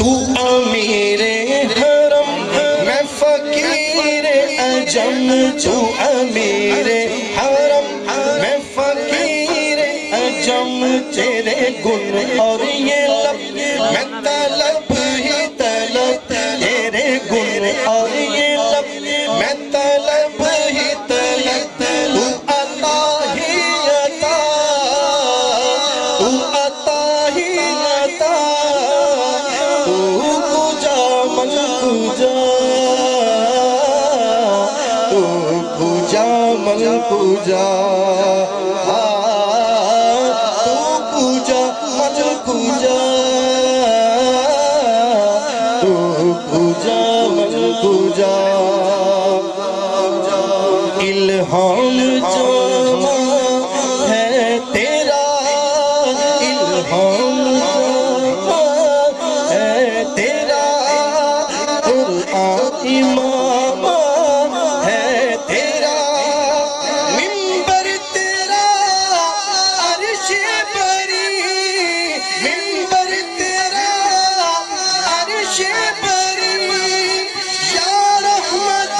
تو امیر حرم میں فقیر عجم تو امیر حرم میں فقیر عجم تیرے گن اور یہ لب میں طلب ہی طلب تیرے گن اور یہ لب میں طلب ہی طلب تو عطا ہی عطا تو عطا ہی عطا تو کجا من کجا تو کجا من کجا تو کجا من کجا تو کجا من کجا الہام جامع ہے تیرا الہام جامع ہے تیرا قرآن امام ہے تیرا منبر تیرا عرش بری منبر تیرا عرش بری یا رحمت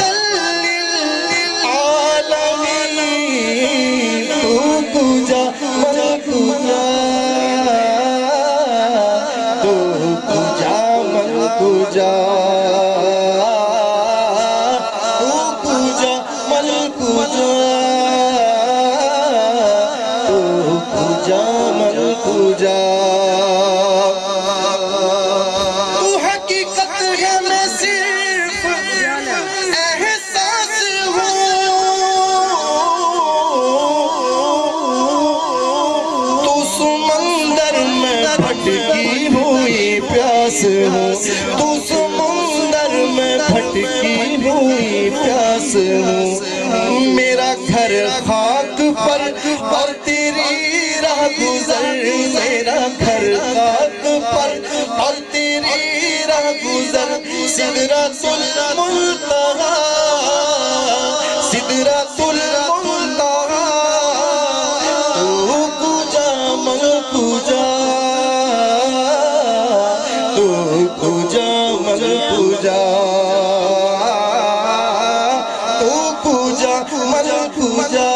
للعالمین تو کجا من کجا تو کجا من کجا تو کجا من کجا تو کجا من کجا تو حقیقت ہے میں صرف احساس ہوں تو سمندر میں بھٹکی ہوئی پیاس ہوں تو سمندر میں بھٹکی ہوئی پیاس ہوں میرا گھر خاک پر اور تیری راہ گزر میرا گھر خاک پر اور تیری راہ گزر سدرۃ المنتہا سدرۃ المنتہا تو کجا من کجا تو کجا من کجا تو کجا من کجا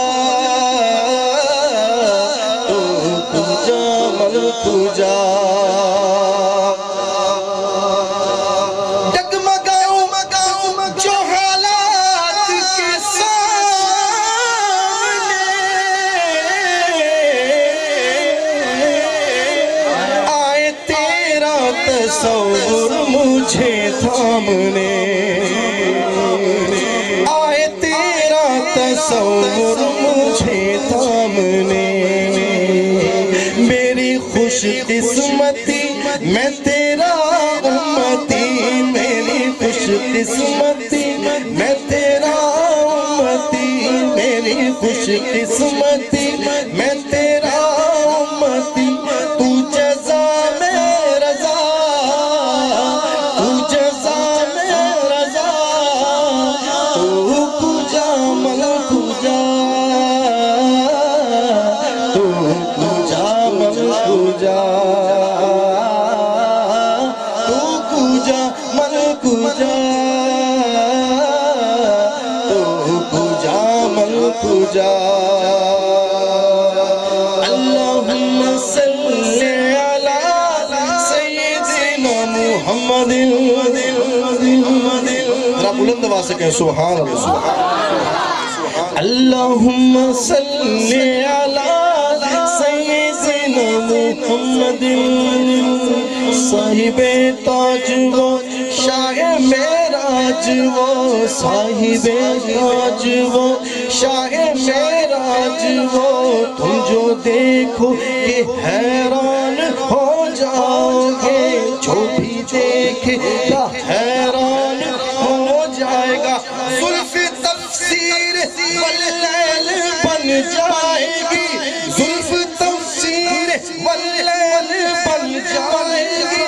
تو کجا من کجا ڈگمگاؤں جو حالات کے سامنے آئے تیرا تصور مجھے تھامنے آئے تیرا تصور مجھے تھامنے میری خوش قسمتی میں تیرا امتی میری خوش قسمتی میں تیرا امتی میری خوش قسمتی میں تیرا امتی تو جزا میں رضا تو جزا میں رضا تو کجا من کجا تو کجا من کجا تو کجا من کجا تو کجا من کجا اللہم صلی علی سیدنا محمد ذرا بلند آواز سے کہیں سبحان اللہ اللہم صلی علی سیدنا محمد صاحب تاج وہ شاہ معراج وہ صاحب تاج وہ شاہ معراج وہ تم جو دیکھو کہ حیران ہو جاؤ گے جو بھی دیکھے گا حیران ہو جائے گا زلف تفسیر واللیل بن جائے گی زلف تفسیر واللیل بن جائے گی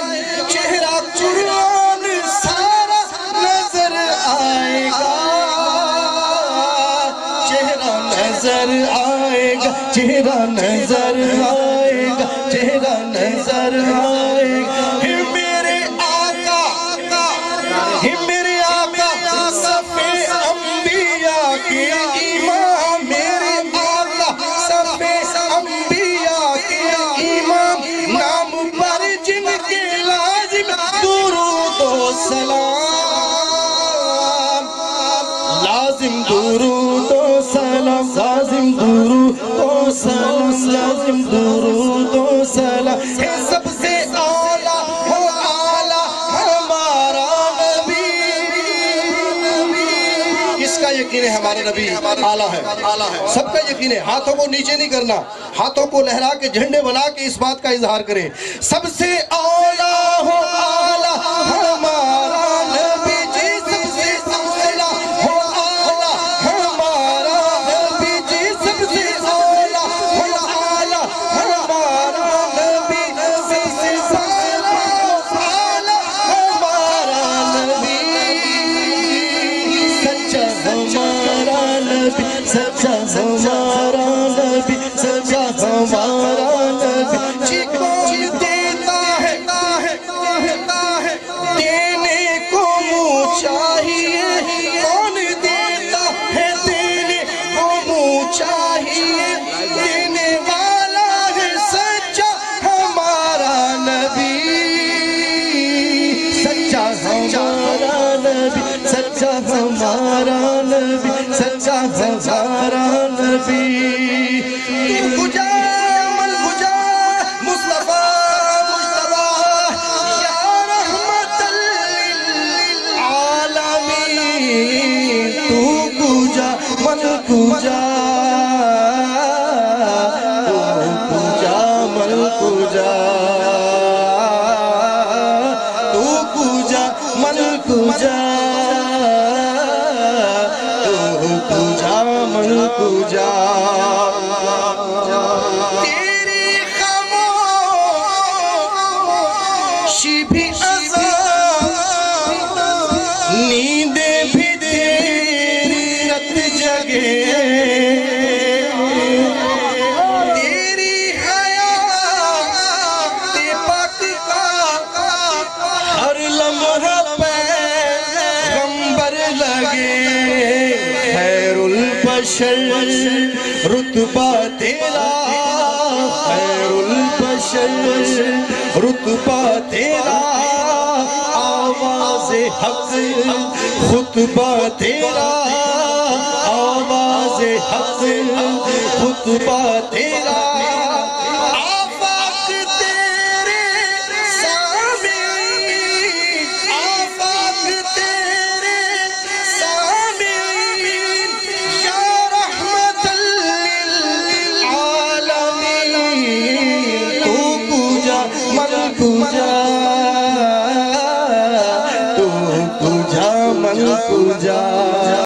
چہرہ قرآن سارا نظر آئے گا چہرہ نظر آئے گا چہرہ نظر آئے گا چہرہ نظر آئے گا میرے آقا سلام لازم درود و سلام لازم درود و سلام لازم درود و سلام ہے سب سے اعلیٰ ہو اعلیٰ ہمارا نبی کس کا یقین ہے ہمارا نبی اعلیٰ ہے سب کا یقین ہے ہاتھوں کو نیچے نہیں کرنا ہاتھوں کو لہرا کے جھنڈے بنا کے اس بات کا اظہار کریں سب سے اعلیٰ ہو اعلیٰ ہمارا نبی جی سب سے اعلیٰ ہو اعلیٰ ہمارا نبی جی سب سے اعلیٰ ہو اعلیٰ ہمارا نبی سب سے اعلیٰ ہمارا نبی سچا ہمارا نبی سچا ہمارا نبی سچا ہمارا نبی جی کون دیتا ہے دینے کو منہ چاہیے کون دیتا ہے دینے کو منہ چاہیے دینے والا ہے سچا ہمارا نبی سچا ہمارا نبی سچا ہمارا نبی سچا ہمارا نبی گجا من گجا مصطفیٰ مجتبیٰ یا رحمت للعالمین تو گجا من گجا تو گجا من گجا تو گجا من گجا تو گجا من گجا تیری خاموشی بھی عذاب نیندیں بھی تیری رت جگے تیری حیات پاک کا ہر لمحہ پیغمبر لگے خیر البشر رتبہ تیرا خیر البشر رتبہ تیرا آواز حق خطبہ تیرا آواز حق خطبہ تیرا